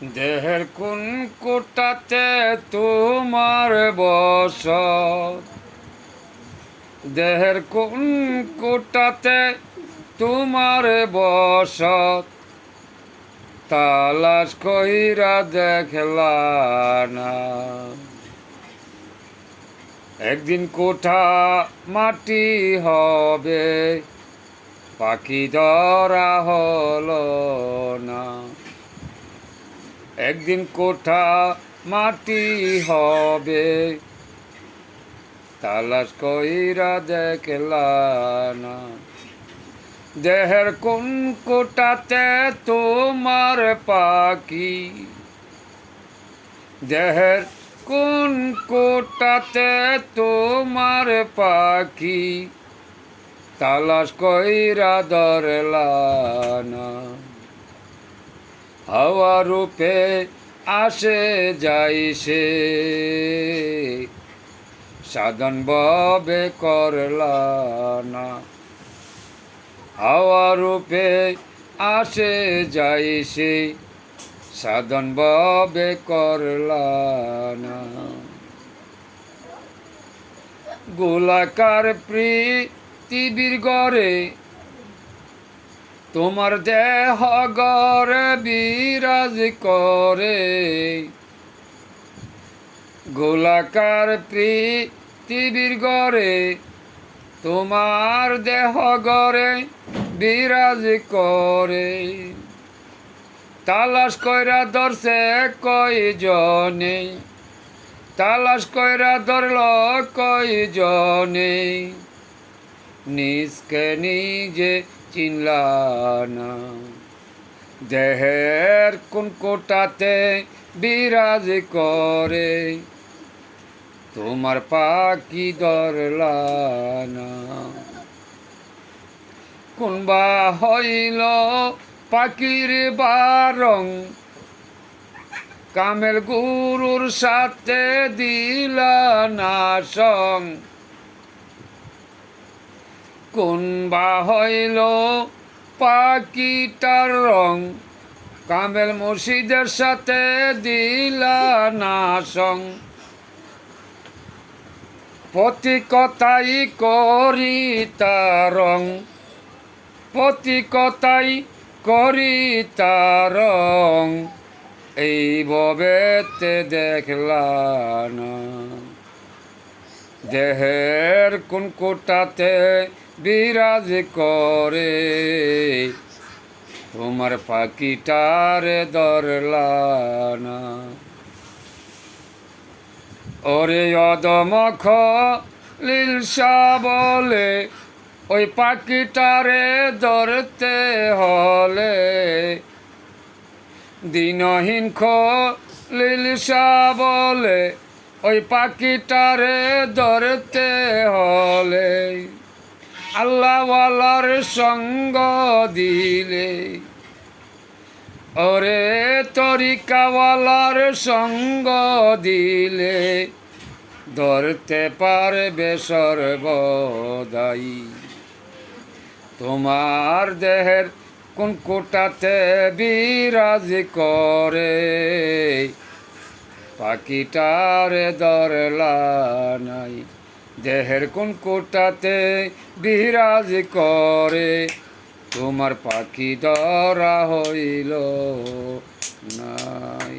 দেহের কোন কোটাতে তোমার বসত, দেহের কোন কোটাতে তোমার বসত, তালাশ কইরা দেখলা না। একদিন কোঠা মাটি হবে, পাখি ধরা হলো না। একদিন কোঠা মাটি হবে, তালাশ কইরা দেখলা না। দেহের কোন কোটাতে তোমার পাখি, দেহের কোন কোটাতে তোমার পাখি, তালাশ কইরা ধরলা না। হাওয়া রূপে আসে যাই সে, সাধন ভাবে করলা না। হাওয়া রূপে আসে যাই সে, সাধন ভাবে করলা না। গোলাকার পৃথিবীর গড়ে তোমার দেহ গড়ে বিরাজ করে। গোলাকার পৃথিবীর গড়ে তোমার দেহ গড়ে বিরাজ করে। তালাশ কইরা ধরছে কয়জনে, তালাশ কইরা ধরল কয়জনে, নিজকে নিজে চিনলা না। দেহের কোন কোটাতে বিরাজ করে তোমার পাখি ধরলা না। কোনবা হইল পাখির বারং, কামেল গুরুর সাথে দিলা না সং। কোনবা হইল পাখিটার রং, কামেল মুর্শিদের সাথে দিলা না সং। প্রতি কথাই করি তারং, প্রতি কথাই করি তারং, এই ভবেতে দেখলা না। দেহের কোন কোটাতে বিরাজ করে তোমার পাখিটারে ধরলা না। ওরে অদম খলিল শাহ বলে, ওই পাখিটারে ধরতে হলে, দিনহীন খলিল শাহ বলে, ওই পাখিটারে ধরতে হলে, আল্লাহওয়ালার সঙ্গ দিলে। ওরে তরিকাওয়ালার সঙ্গ দিলে, ধরতে পারবে সর্বদাই। তোমার দেহের কোন কোটাতে বিরাজ করে পাখিটারে ধরলা নাই। দেহের কোন কোটাতে বিরাজ করে তোমার পাখি ধরা হইল নাই।